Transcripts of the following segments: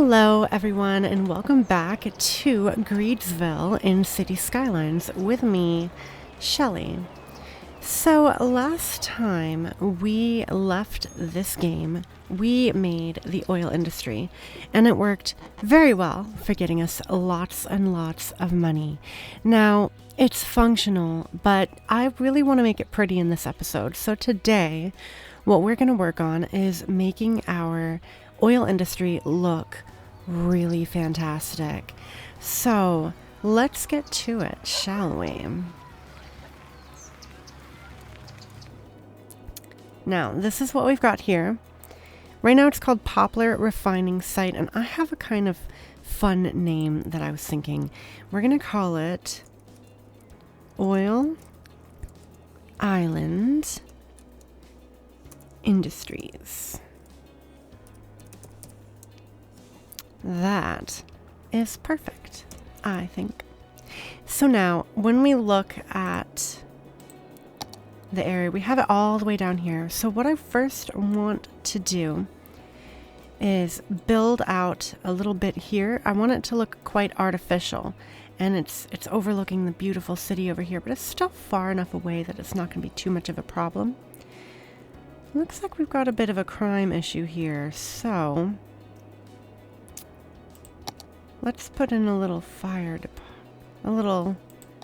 Hello everyone and welcome back to Greedsville in City Skylines with me, Shelly. So last time we left this game, we made the oil industry and it worked very well for getting us lots and lots of money. Now it's functional, but I really want to make it pretty in this episode. So today what we're going to work on is making our oil industry look really fantastic. So let's get to it, shall we? Now, this is what we've got here. Right now it's called Poplar Refining Site, and I have a kind of fun name that I was thinking. We're going to call it Oil Island Industries. That is perfect, I think. So now, when we look at the area, we have it all the way down here. So what I first want to do is build out a little bit here. I want it to look quite artificial, and it's overlooking the beautiful city over here, but it's still far enough away that it's not going to be too much of a problem. Looks like we've got a bit of a crime issue here, so let's put in a little a little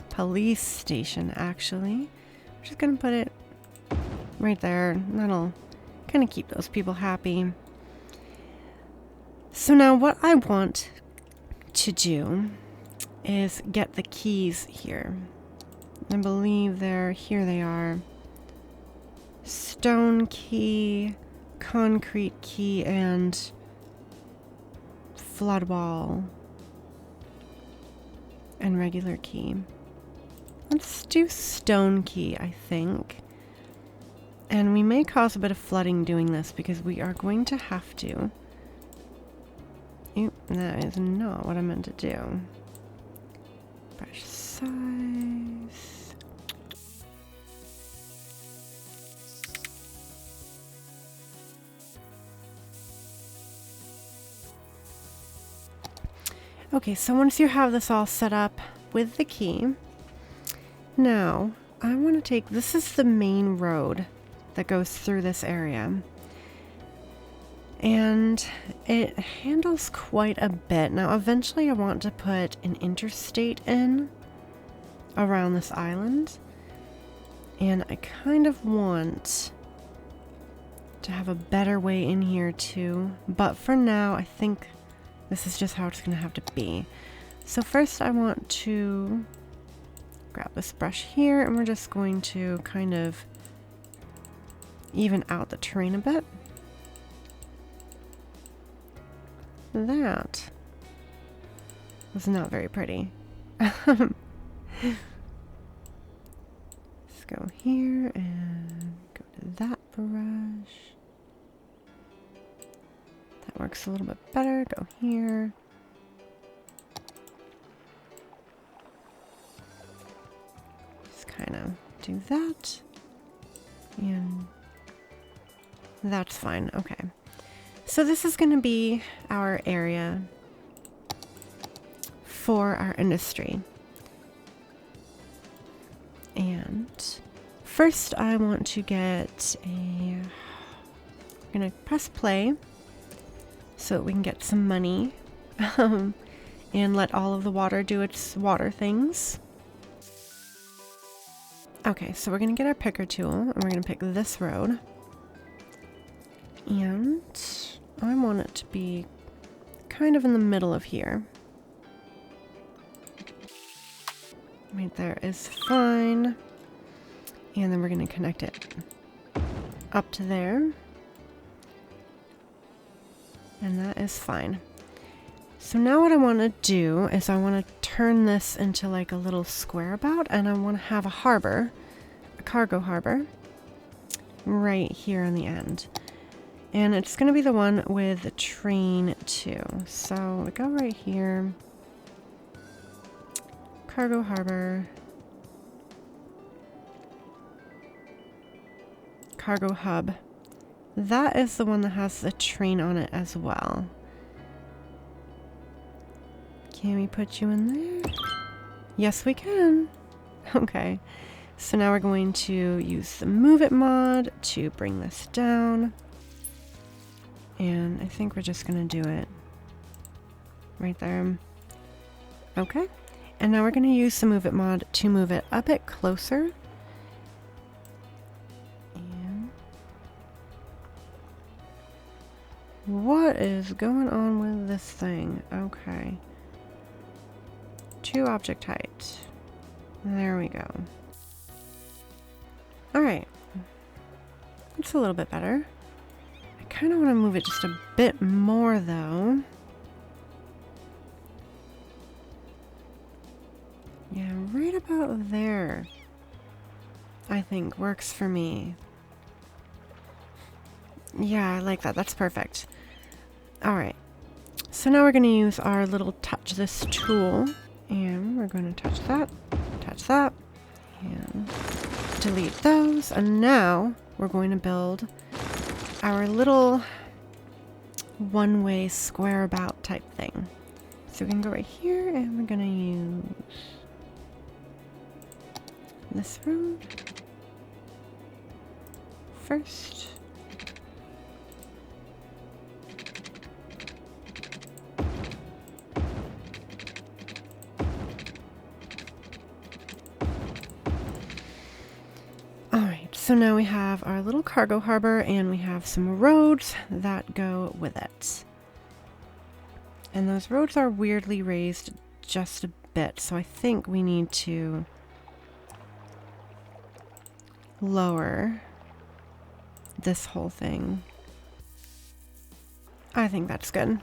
police station, actually. I'm just gonna put it right there. That'll kind of keep those people happy. So now what I want to do is get the keys here. I believe here they are. Stone key, concrete key, and flood wall and regular key. Let's do stone key, I think. And we may cause a bit of flooding doing this because we are going to have to. Oop, that is not what I meant to do. Brush size. Okay, so once you have this all set up with the key, now I want to this is the main road that goes through this area. And it handles quite a bit. Now eventually I want to put an interstate in around this island. And I kind of want to have a better way in here too. But for now, I think this is just how it's going to have to be. So first I want to grab this brush here, and we're just going to kind of even out the terrain a bit. That was not very pretty. Let's go here and go to that brush. That works a little bit better. Go here. Just kind of do that. And that's fine. Okay. So this is going to be our area for our industry. And first I want to get I'm going to press play so that we can get some money and let all of the water do its water things. Okay, so we're going to get our picker tool and we're going to pick this road. And I want it to be kind of in the middle of here. Right there is fine. And then we're going to connect it up to there. And that is fine. So now what I want to do is I want to turn this into like a little square about, and I want to have a harbor, a cargo harbor, right here on the end. And it's going to be the one with the train too. So we go right here. Cargo harbor. Cargo hub. That is the one that has the train on it as well. Can we put you in there? Yes, we can. Okay. So now we're going to use the Move It mod to bring this down. And I think we're just going to do it right there. Okay. And now we're going to use the Move It mod to move it a bit closer. And what is going on with this thing? Okay. 2 object height. There we go. Alright. It's a little bit better. I kind of want to move it just a bit more though. Yeah, right about there, I think works for me. Yeah, I like that. That's perfect. Alright. So now we're going to use our little touch this tool. And we're going to touch that, and delete those. And now we're going to build our little one-way square about type thing. So we can go right here and we're going to use this road first. So now we have our little cargo harbor and we have some roads that go with it. And those roads are weirdly raised just a bit, so I think we need to lower this whole thing. I think that's good.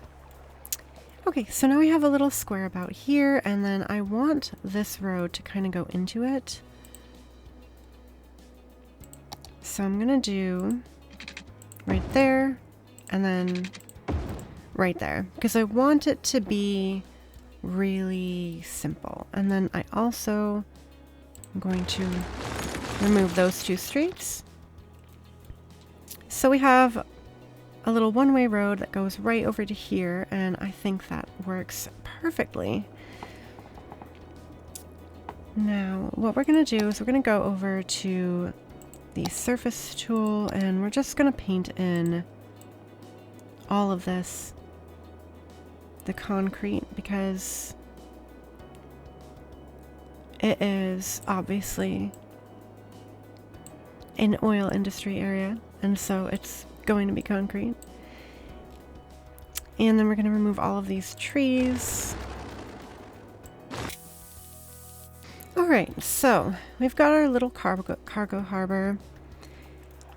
Okay, so now we have a little square about here, and then I want this road to kind of go into it. So I'm gonna do right there and then right there because I want it to be really simple. And then I also am going to remove those 2 streets. So we have a little one-way road that goes right over to here, and I think that works perfectly. Now what we're gonna do is we're gonna go over to the surface tool and we're just going to paint in all of this, the concrete, because it is obviously an oil industry area, and so it's going to be concrete. And then we're going to remove all of these trees. Alright, so we've got our little cargo harbor,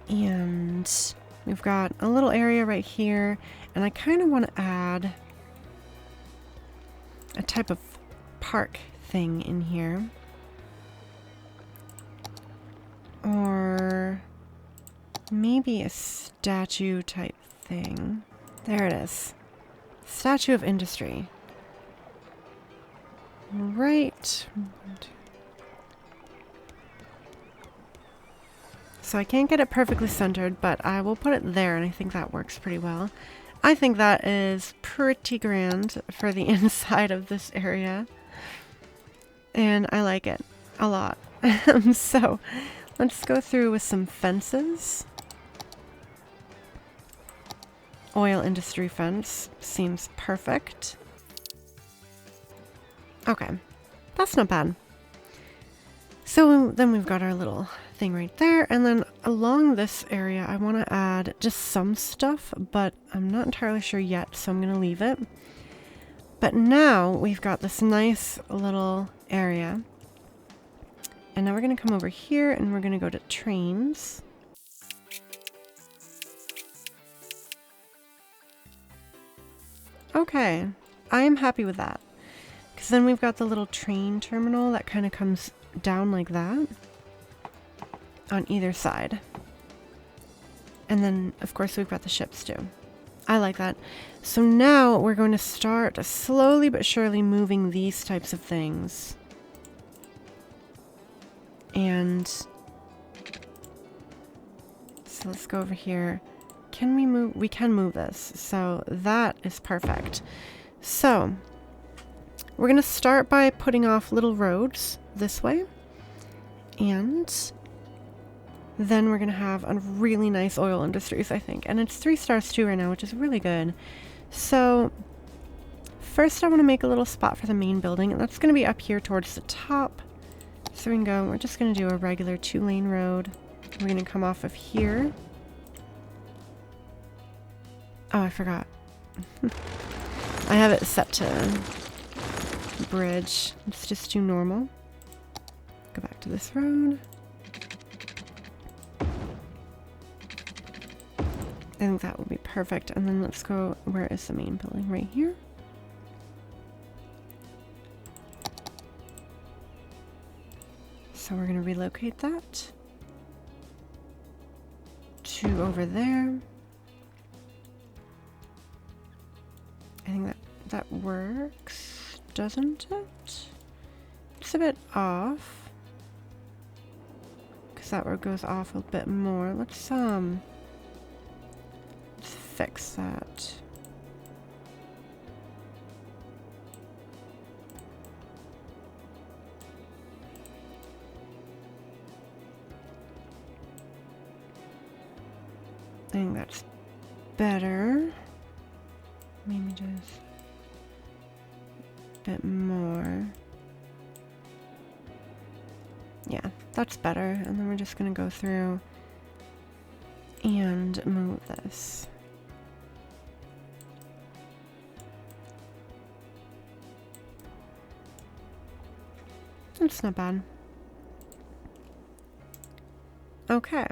and we've got a little area right here, and I kind of want to add a type of park thing in here. Or maybe a statue type thing. There it is. Statue of Industry. Right. So I can't get it perfectly centered, but I will put it there, and I think that works pretty well. I think that is pretty grand for the inside of this area. And I like it a lot. So let's go through with some fences. Oil industry fence seems perfect. Okay, that's not bad. So then we've got our little thing right there, and then along this area I want to add just some stuff, but I'm not entirely sure yet, so I'm going to leave it. But now we've got this nice little area, and now we're going to come over here and we're going to go to trains. Okay, I am happy with that, because then we've got the little train terminal that kind of comes down like that on either side. And then, of course, we've got the ships too. I like that. So now we're going to start slowly but surely moving these types of things. And so let's go over here. Can we move? We can move this. So that is perfect. So we're going to start by putting off little roads this way. And then we're going to have a really nice oil industries, I think. And it's 3 stars too right now, which is really good. So first I want to make a little spot for the main building, and that's going to be up here towards the top. So we can go, we're just going to do a regular 2-lane road. We're going to come off of here. Oh, I forgot. I have it set to bridge. Let's just do normal. Go back to this road. I think that would be perfect. And then let's go, where is the main building? Right here. So we're going to relocate that to over there. I think that works, doesn't it? It's a bit off, because that road goes off a bit more. Let's fix that. I think that's better. Maybe just a bit more. Yeah, that's better. And then we're just going to go through and move this. That's not bad. Okay,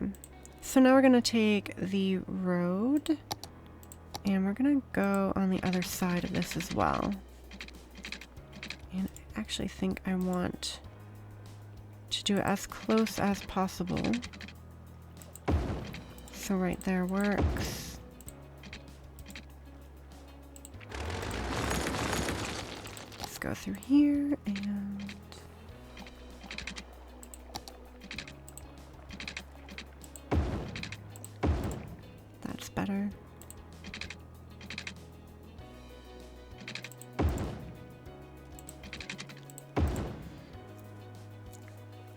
so now we're going to take the road and we're going to go on the other side of this as well. And I actually think I want to do it as close as possible. So right there works. Let's go through here and that's better.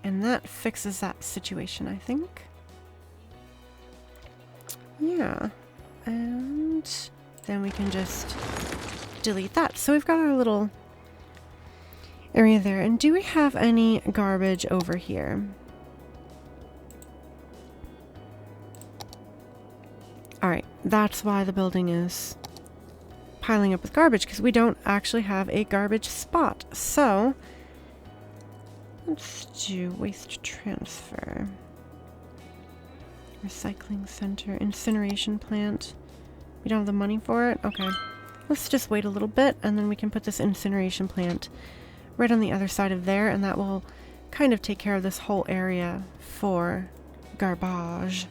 And that fixes that situation, I think. Yeah. And then we can just delete that. So we've got our little area there. And do we have any garbage over here? Alright, that's why the building is piling up with garbage, because we don't actually have a garbage spot. So let's do waste transfer. Recycling center, incineration plant. We don't have the money for it? Okay. Let's just wait a little bit and then we can put this incineration plant right on the other side of there, and that will kind of take care of this whole area for garbage.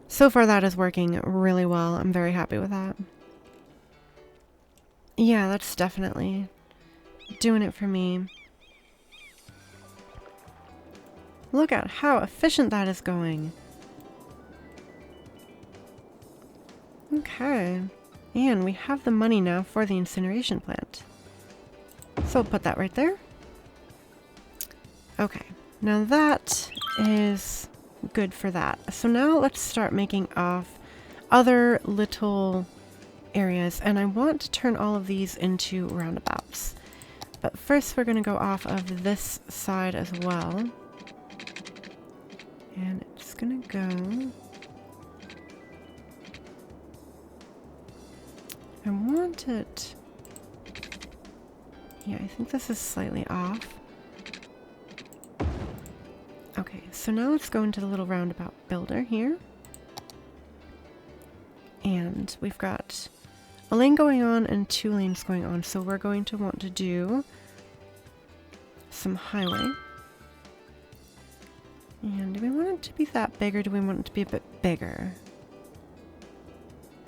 So far that is working really well. I'm very happy with that. Yeah, that's definitely doing it for me. Look at how efficient that is going. Okay. And we have the money now for the incineration plant. So we'll put that right there. Okay. Now that is good for that. So now let's start making off other little areas. And I want to turn all of these into roundabouts. But first we're going to go off of this side as well. And it's going to go... I want it... Yeah, I think this is slightly off. Okay, so now let's go into the little roundabout builder here. And we've got a lane going on and 2 lanes going on. So we're going to want to do some highway. And do we want it to be that big or do we want it to be a bit bigger?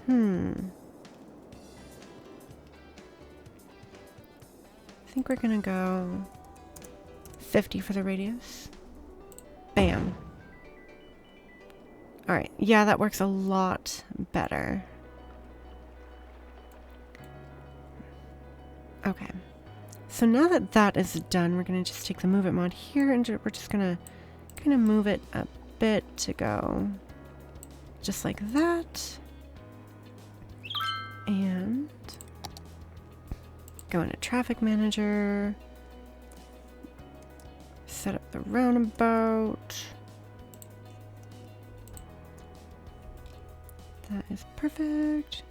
I think we're gonna go 50 for the radius. Bam. Alright, yeah, that works a lot better. Okay. So now that that is done, we're going to just take the move it mod here and we're just going to kind of move it a bit to go just like that. And go into traffic manager. Set up the roundabout. That is perfect.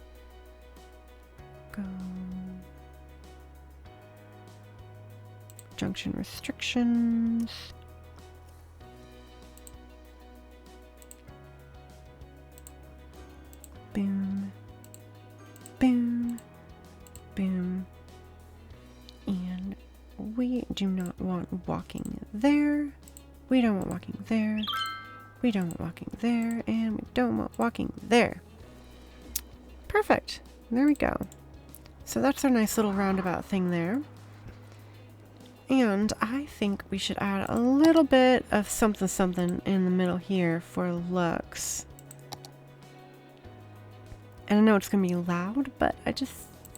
Go. Junction restrictions. Boom. Boom. Boom. And we do not want walking there. We don't want walking there. We don't want walking there. And we don't want walking there. Perfect. There we go. So that's our nice little roundabout thing there. And I think we should add a little bit of something something in the middle here for looks. And I know it's going to be loud, but I just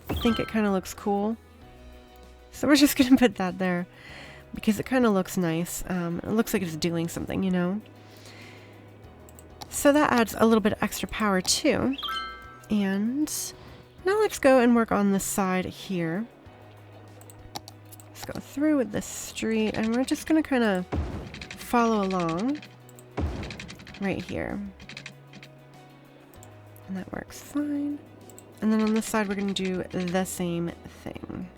think it kind of looks cool. So we're just going to put that there because it kind of looks nice. It looks like it's doing something, you know. So that adds a little bit of extra power too. And now let's go and work on this side here. Let's go through with this street and we're just going to kind of follow along right here. And that works fine. And then on this side we're going to do the same thing.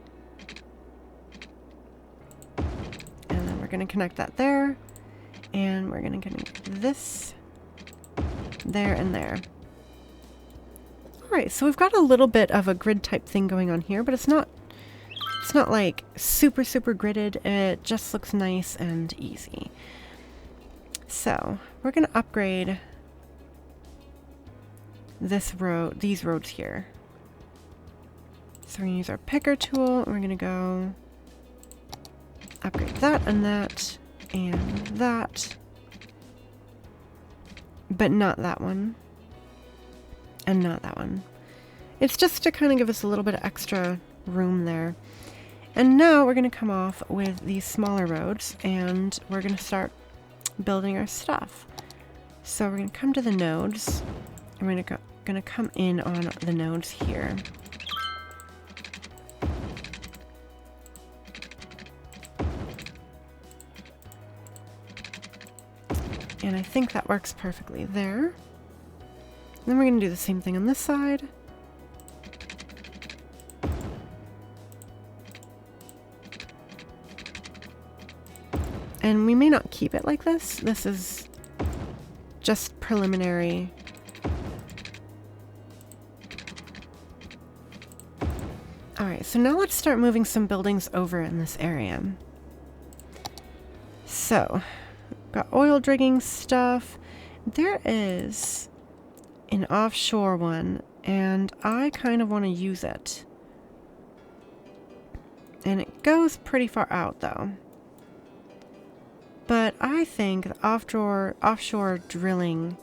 And then we're going to connect that there. And we're going to connect this there and there. Alright, so we've got a little bit of a grid type thing going on here, but it's not like super gridded. It just looks nice and easy. So we're going to upgrade this road, these roads here. So we're going to use our picker tool and we're going to go upgrade that and that and that, but not that one and not that one. It's just to kind of give us a little bit of extra room there. And now we're going to come off with these smaller roads and we're going to start building our stuff. So we're going to come to the nodes and we're going to come in on the nodes here. And I think that works perfectly there. Then we're going to do the same thing on this side. And we may not keep it like this. This is just preliminary. Alright, so now let's start moving some buildings over in this area. So, got oil drilling stuff. There is an offshore one, and I kind of want to use it. And it goes pretty far out, though. But I think the offshore drilling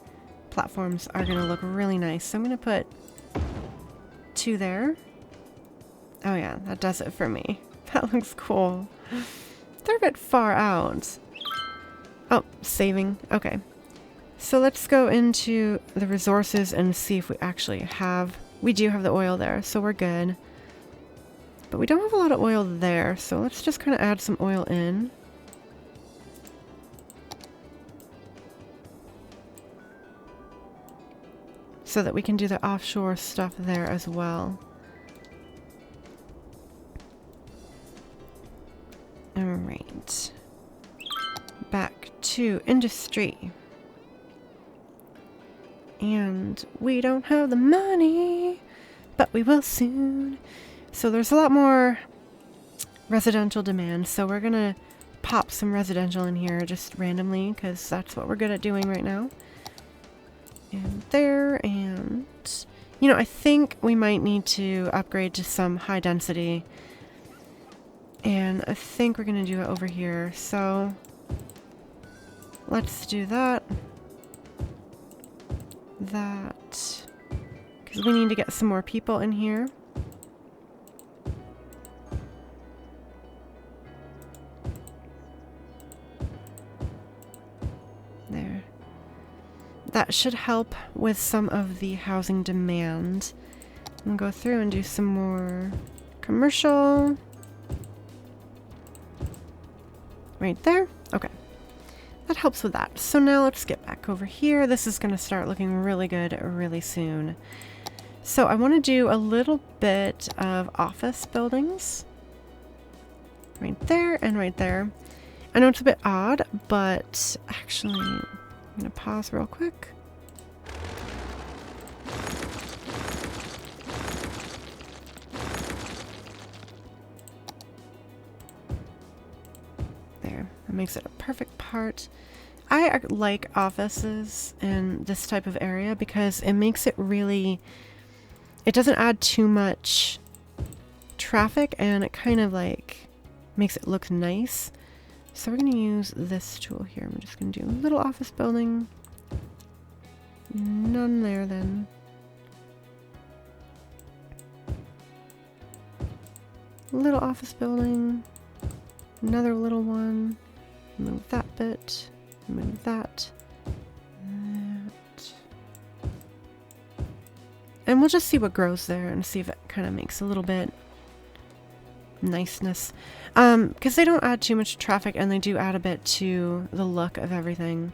platforms are going to look really nice. So I'm going to put 2 there. Oh yeah, that does it for me. That looks cool. They're a bit far out. Oh, saving. Okay. So let's go into the resources and see if we actually have... We do have the oil there, so we're good. But we don't have a lot of oil there, so let's just kind of add some oil in. So that we can do the offshore stuff there as well. Alright. Back to industry. And we don't have the money, but we will soon. So there's a lot more residential demand, so we're gonna pop some residential in here just randomly, because that's what we're good at doing right now. And there, and... You know, I think we might need to upgrade to some high density. And I think we're gonna do it over here, so... Let's do that. that because we need to get some more people in here. There. That should help with some of the housing demand. And go through and do some more commercial. Right there. Okay. That helps with that. So now let's get back over here. This is going to start looking really good really soon. So I want to do a little bit of office buildings. Right there and right there. I know it's a bit odd, but actually, I'm going to pause real quick. There, that makes it a perfect part. I like offices in this type of area because it makes it really, it doesn't add too much traffic and it kind of like makes it look nice. So we're going to use this tool here. I'm just going to do a little office building. None there then. Little office building. Another little one. Move that bit. Move that. That. And we'll just see what grows there and see if it kind of makes a little bit niceness. Because they don't add too much traffic and they do add a bit to the look of everything.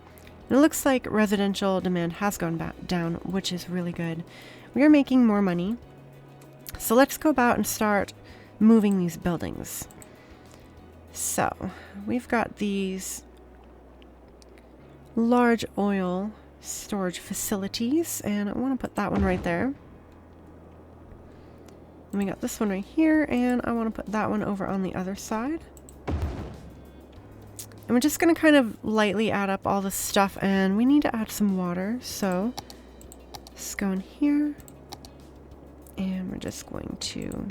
And it looks like residential demand has gone back down, which is really good. We are making more money. So let's go about and start moving these buildings. So we've got these large oil storage facilities, and I want to put that one right there. And we got this one right here, and I want to put that one over on the other side. And we're just going to kind of lightly add up all this stuff, and we need to add some water, so let's go in here, and we're just going to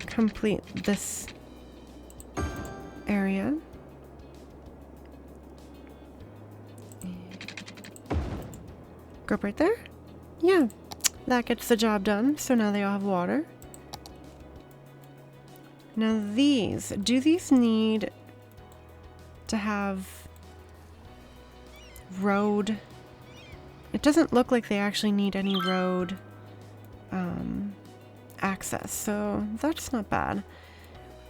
complete this area. Go up right there. Yeah, that gets the job done. So now they all have water. Now these, do these need to have road? It doesn't look like they actually need any road access, so that's not bad.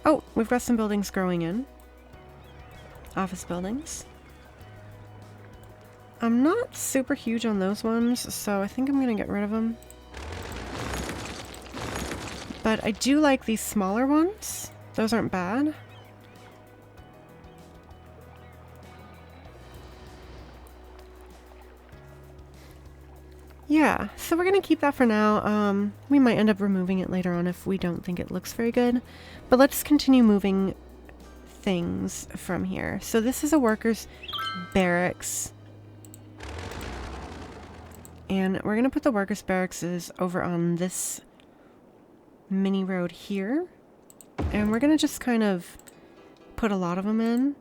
Oh, we've got some buildings growing in. Office buildings. I'm not super huge on those ones, so I think I'm going to get rid of them. But I do like these smaller ones. Those aren't bad. Yeah, so we're going to keep that for now. We might end up removing it later on if we don't think it looks very good. But let's continue moving things from here. So this is a workers' barracks. And we're going to put the workers' barracks over on this mini road here. And we're going to just kind of put a lot of them in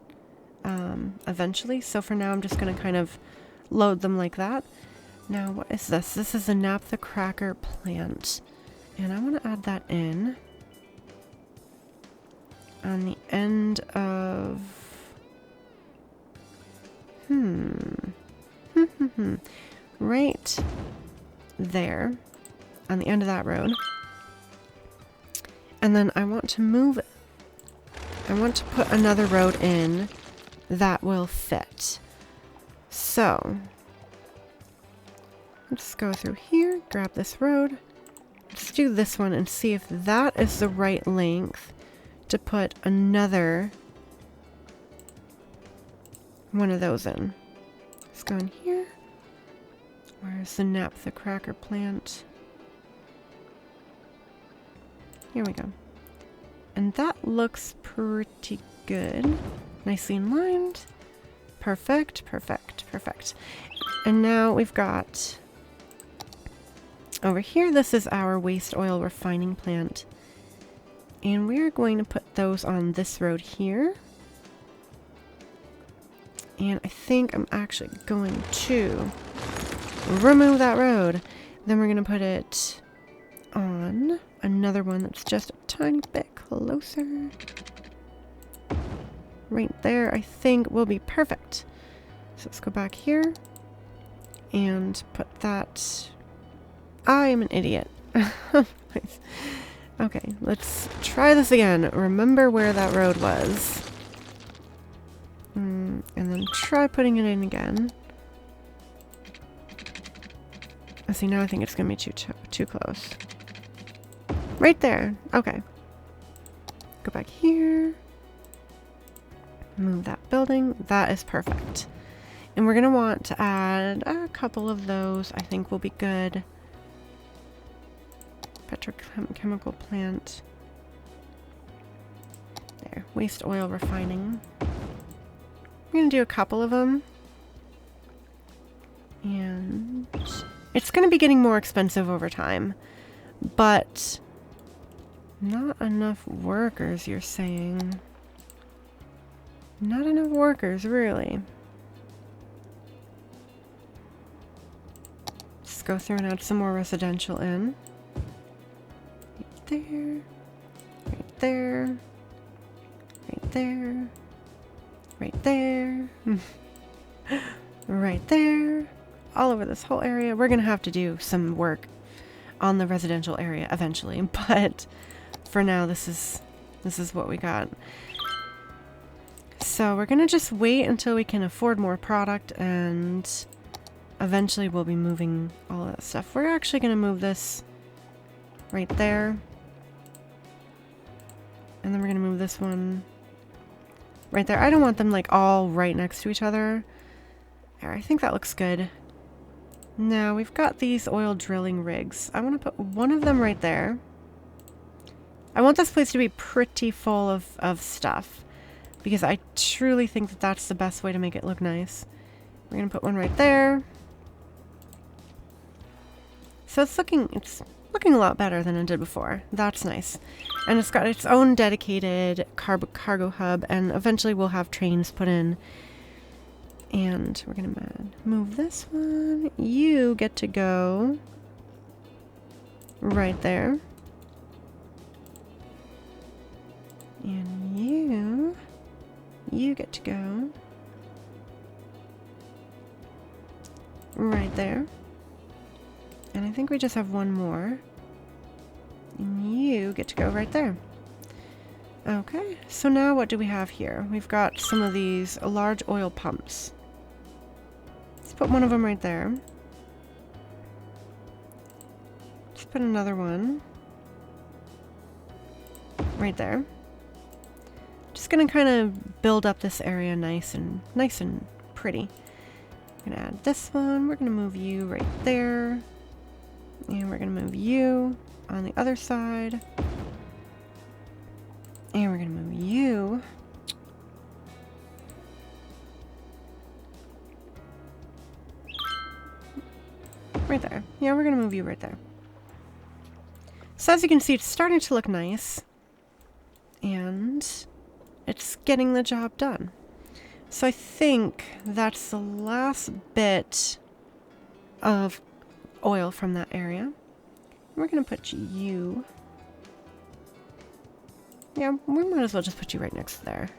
eventually. So for now, I'm just going to kind of load them like that. Now, what is this? This is a naphtha cracker plant. And I want to add that in on the end of... right there on the end of that road. And then I want to put another road in that will fit. So let's go through here, grab this road. Let's do this one and see if that is the right length to put another one of those in. Let's go in here. Where's the naphtha cracker plant? Here we go. And that looks pretty good. Nicely aligned. Perfect, perfect, perfect. And now we've got over here, this is our waste oil refining plant. And we're going to put those on this road here. And I think I'm actually going to remove that road. Then we're going to put it on another one that's just a tiny bit closer. Right there, I think will be perfect. So let's go back here and put that. I am an idiot. Okay, let's try this again. Remember where that road was. And then try putting it in again. See, now I think it's going to be too close. Right there. Okay. Go back here. Move that building. That is perfect. And we're going to want to add a couple of those. I think will be good. Petrochemical plant. There. Waste oil refining. We're going to do a couple of them. And it's going to be getting more expensive over time. But not enough workers, you're saying. Not enough workers, really. Let's go through and add some more residential in. Right there. Right there. Right there. Right there. Right there. All over this whole area. We're going to have to do some work on the residential area eventually, but for now this is what we got. So we're going to just wait until we can afford more product, and eventually we'll be moving all that stuff. We're actually going to move this right there. And then we're going to move this one right there. I don't want them like all right next to each other. There, I think that looks good. Now we've got these oil drilling rigs. I want to put one of them right there. I want this place to be pretty full of stuff, because I truly think that that's the best way to make it look nice. We're going to put one right there. So it's looking a lot better than it did before. That's nice. And it's got its own dedicated cargo hub, and eventually we'll have trains put in. And we're going to move this one. You get to go right there. And you get to go right there. And I think we just have one more. And you get to go right there. Okay, so now what do we have here? We've got some of these large oil pumps. Let's put one of them right there. Let's put another one right there. Just gonna kind of build up this area nice and pretty. I'm gonna add this one. We're gonna move you right there. And we're gonna move you on the other side. And we're gonna move you right there. Yeah, we're gonna move you right there. So as you can see, it's starting to look nice. And it's getting the job done. So I think that's the last bit of oil from that area. We're gonna put you. Yeah, we might as well just put you right next to there.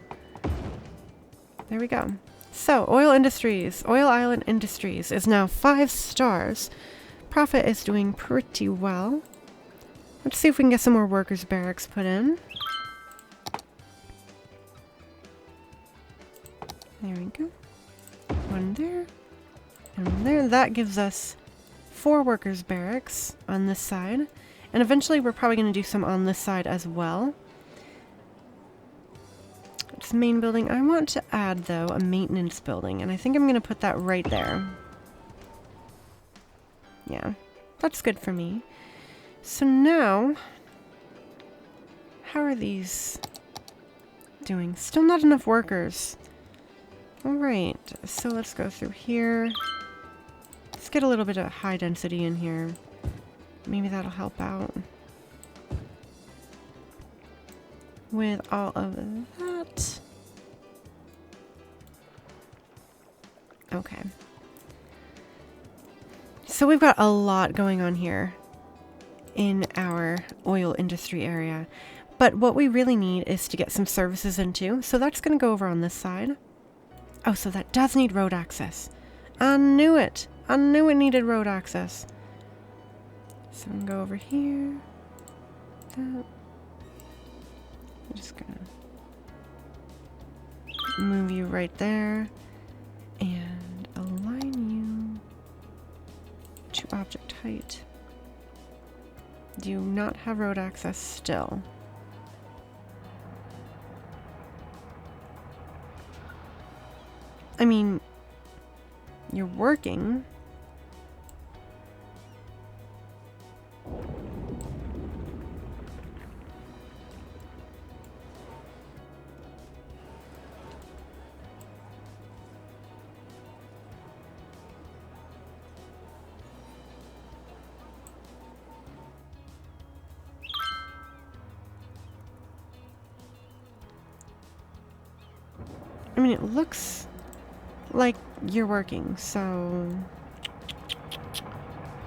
There we go. So, Oil Island Industries is now 5 stars. Profit is doing pretty well. Let's see if we can get some more workers' barracks put in. There we go. One there. And one there. That gives us 4 workers' barracks on this side. And eventually we're probably going to do some on this side as well. It's main building. I want to add, though, a maintenance building. And I think I'm going to put that right there. Yeah, that's good for me. So now, how are these doing? Still not enough workers. Alright, so let's go through here. Let's get a little bit of high density in here. Maybe that'll help out with all of that. Okay. So we've got a lot going on here in our oil industry area. But what we really need is to get some services into. So that's going to go over on this side. Oh, so that does need road access. I knew it. I knew it needed road access. So I'm going to go over here. That. I'm just going to move you right there. And align you to object height. Do you not have road access still? I mean, you're working. I mean, it looks like you're working, so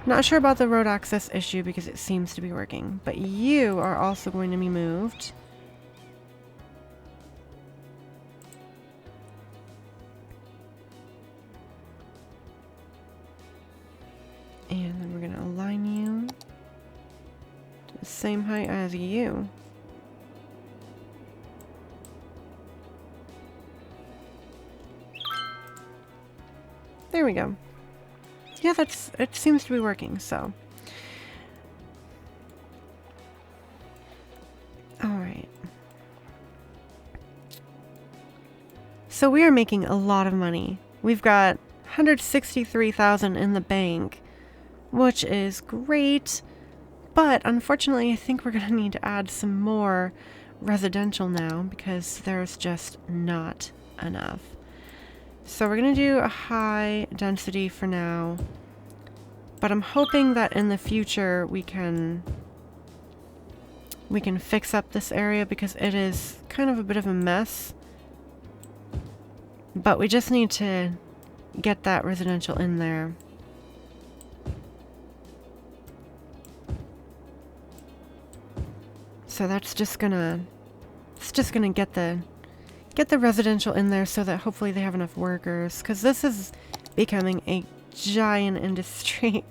not sure about the road access issue because it seems to be working, but you are also going to be moved. And then we're going to align you to the same height as you. There we go. Yeah, it seems to be working, so. Alright. So we are making a lot of money. We've got 163,000 in the bank, which is great. But unfortunately, I think we're going to need to add some more residential now because there's just not enough. So we're going to do a high density for now, but I'm hoping that in the future we can fix up this area because it is kind of a bit of a mess. But we just need to get that residential in there. So that's just gonna get the residential in there so that hopefully they have enough workers, because this is becoming a giant industry.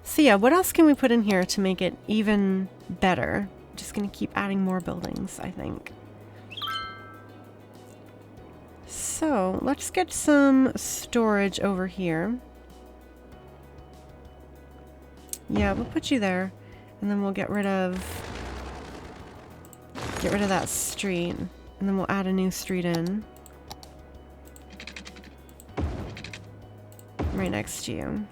So yeah, what else can we put in here to make it even better? Just gonna keep adding more buildings, I think. So let's get some storage over here. Yeah, we'll put you there, and then we'll get rid of that street, and then we'll add a new street in right next to you.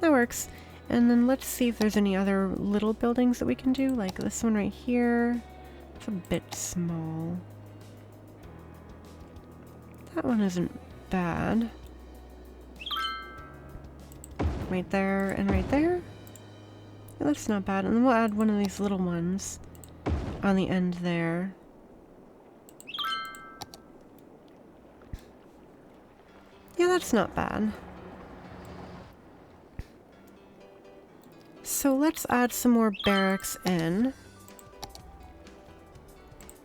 That works. And then let's see if there's any other little buildings that we can do, like this one right here. It's a bit small. That one isn't bad. Right there and right there. Yeah, that's not bad. And then we'll add one of these little ones on the end there. Yeah, that's not bad. So let's add some more barracks in.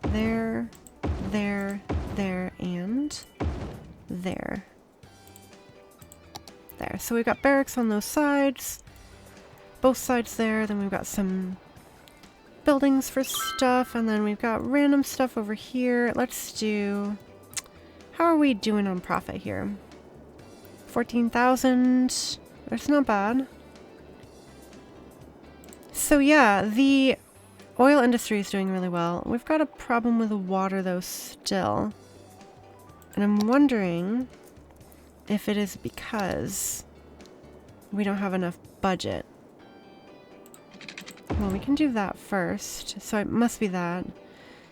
There, there, there, and there. There. So we've got barracks on those sides. Both sides there. Then we've got some buildings for stuff, and then we've got random stuff over here. Let's do... How are we doing on profit here? 14,000. That's not bad. So yeah, the oil industry is doing really well. We've got a problem with the water though still. And I'm wondering if it is because we don't have enough budget. Well, we can do that first. So it must be that.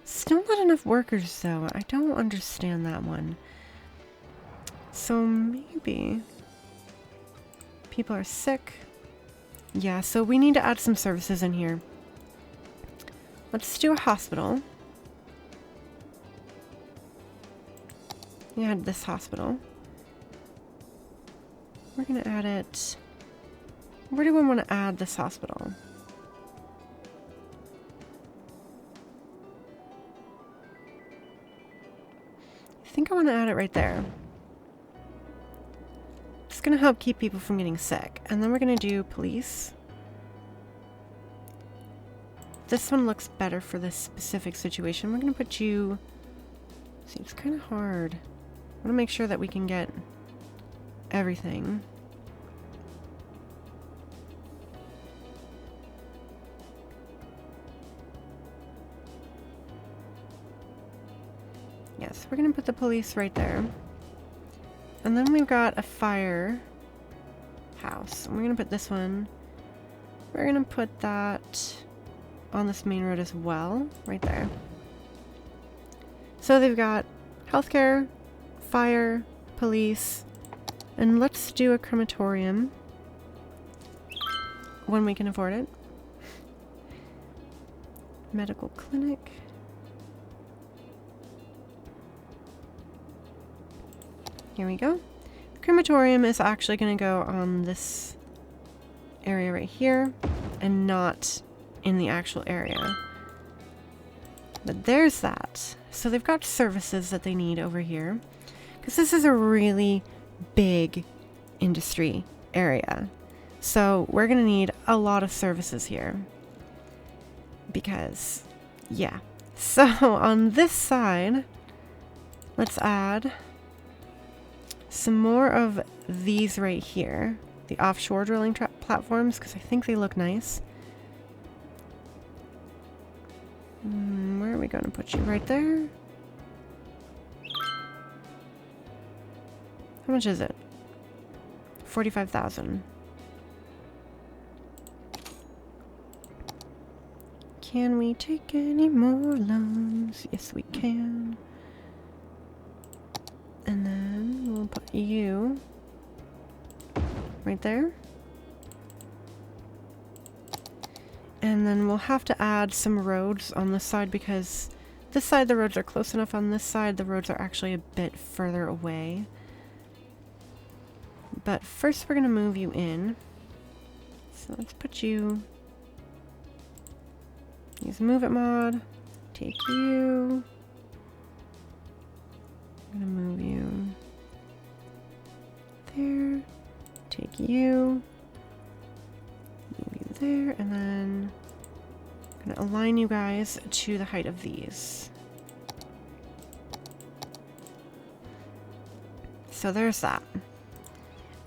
Still not enough workers though. I don't understand that one. So maybe people are sick. Yeah, so we need to add some services in here. Let's do a hospital. We had this hospital. We're gonna add it. Where do we want to add this hospital? I think I want to add it right there. It's gonna help keep people from getting sick. And then we're gonna do police. This one looks better for this specific situation. We're gonna put you... See, it's kind of hard. I want to make sure that we can get everything. Yes, we're gonna put the police right there. And then we've got a fire house. And we're gonna put this one. We're gonna put that on this main road as well, right there. So they've got healthcare, fire, police, and let's do a crematorium when we can afford it. Medical clinic. Here we go. The crematorium is actually going to go on this area right here and not in the actual area. But there's that. So they've got services that they need over here. Because this is a really big industry area. So we're going to need a lot of services here. Because, yeah. So on this side, let's add some more of these right here. The offshore drilling platforms, because I think they look nice. Where are we going to put you? Right there? How much is it? 45,000. Can we take any more loans? Yes, we can. And then we'll put you right there. And then we'll have to add some roads on this side because this side the roads are close enough. On this side the roads are actually a bit further away. But first we're going to move you in. So let's put you... Use move it mod. Take you. I'm going to move you there. Take you. Move you there. And then I'm going to align you guys to the height of these. So there's that.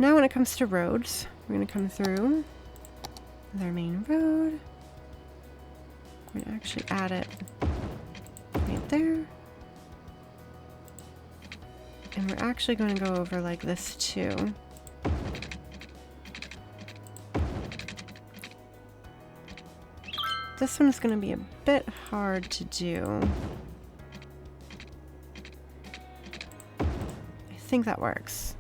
Now when it comes to roads, we're going to come through their main road. We're going to actually add it right there. And we're actually going to go over like this too. This one's going to be a bit hard to do. I think that works.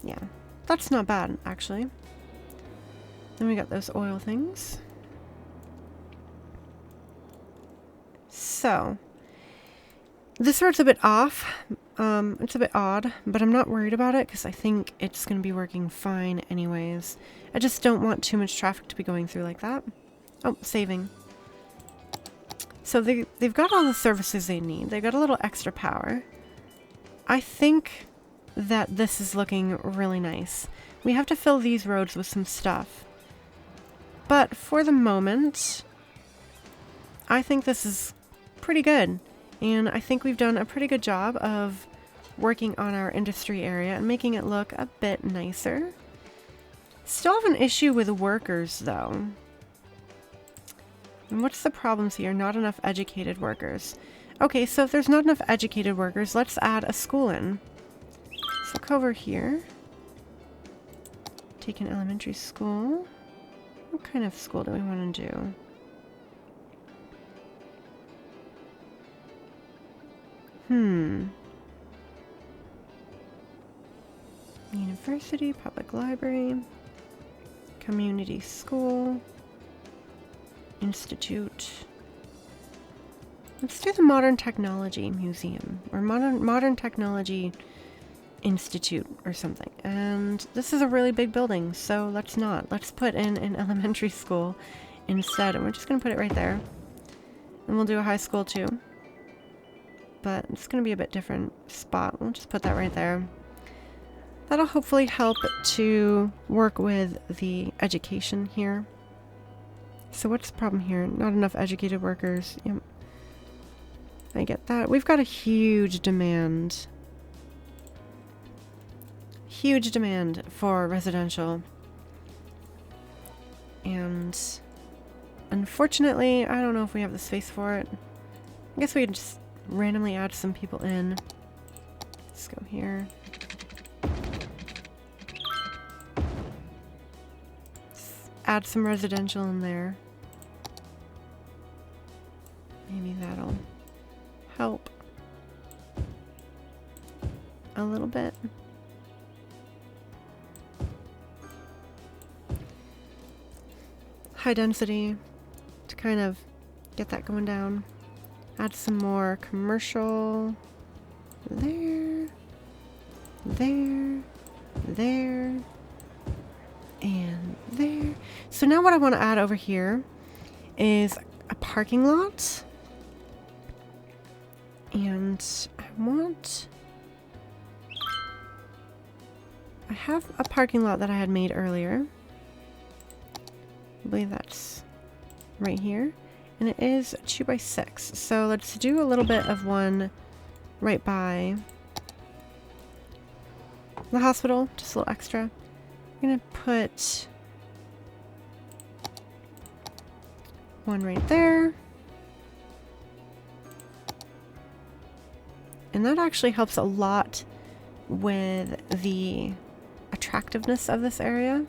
Yeah, that's not bad, actually. Then we got those oil things. So, this road's a bit off. It's a bit odd, but I'm not worried about it because I think it's going to be working fine anyways. I just don't want too much traffic to be going through like that. Oh, saving. So they've got all the services they need. They got a little extra power. I think that this is looking really nice. We have to fill these roads with some stuff. But for the moment, I think this is pretty good. And I think we've done a pretty good job of working on our industry area and making it look a bit nicer. Still have an issue with workers, though. And what's the problems here? Not enough educated workers. Okay, so if there's not enough educated workers, let's add a school in. So look over here. Take an elementary school. What kind of school do we want to do? University, public library, community school, institute. Let's do the Modern Technology Museum, or Modern Technology Institute or something. And this is a really big building, so let's not. Let's put in an elementary school instead, and we're just going to put it right there. And we'll do a high school too. But it's going to be a bit different spot. We'll just put that right there. That'll hopefully help to work with the education here. So what's the problem here? Not enough educated workers. Yep. I get that. We've got a huge demand. Huge demand for residential. And unfortunately, I don't know if we have the space for it. I guess we could just randomly add some people in. Let's go here. Let's add some residential in there. Maybe that'll help a little bit. High density to kind of get that going down. Add some more commercial there, there, there, and there. So now what I want to add over here is a parking lot. And I have a parking lot that I had made earlier. I believe that's right here. And it is 2x6. So let's do a little bit of one right by the hospital, just a little extra. I'm gonna put one right there. And that actually helps a lot with the attractiveness of this area.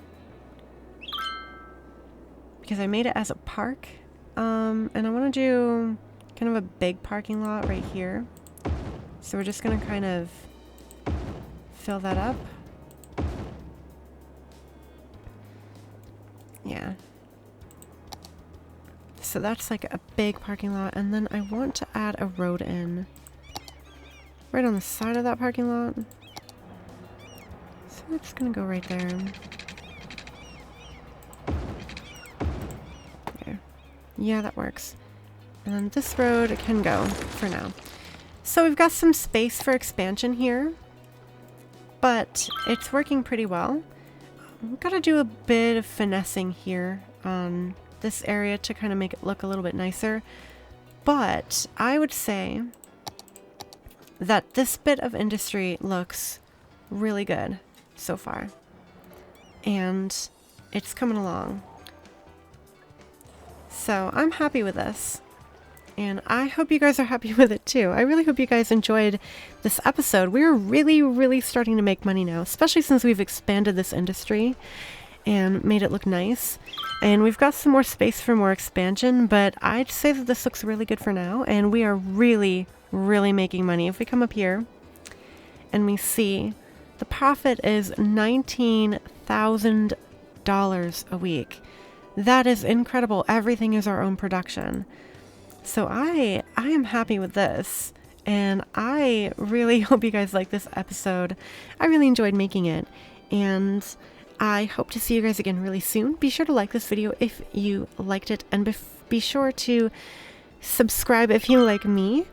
Because I made it as a park. And I want to do kind of a big parking lot right here. So we're just going to kind of fill that up. Yeah. So that's like a big parking lot. And then I want to add a road in. Right on the side of that parking lot. So we're just going to go right there. There. Yeah, that works. And then this road can go for now. So we've got some space for expansion here. But it's working pretty well. We've got to do a bit of finessing here on this area to kind of make it look a little bit nicer. But I would say that this bit of industry looks really good so far. And it's coming along. So I'm happy with this. And I hope you guys are happy with it too. I really hope you guys enjoyed this episode. We're really starting to make money now, especially since we've expanded this industry and made it look nice. And we've got some more space for more expansion, but I'd say that this looks really good for now. And we are really making money. If we come up here and we see the profit is $19,000 a week. That is incredible. Everything is our own production. So I am happy with this, and I really hope you guys like this episode. I really enjoyed making it, and I hope to see you guys again really soon. Be sure to like this video if you liked it, and be sure to subscribe if you like me,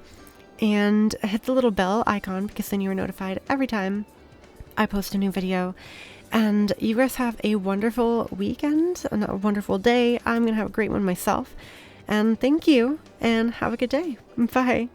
and hit the little bell icon because then you are notified every time I post a new video. And you guys have a wonderful weekend and a wonderful day. I'm going to have a great one myself. And thank you, and have a good day. Bye.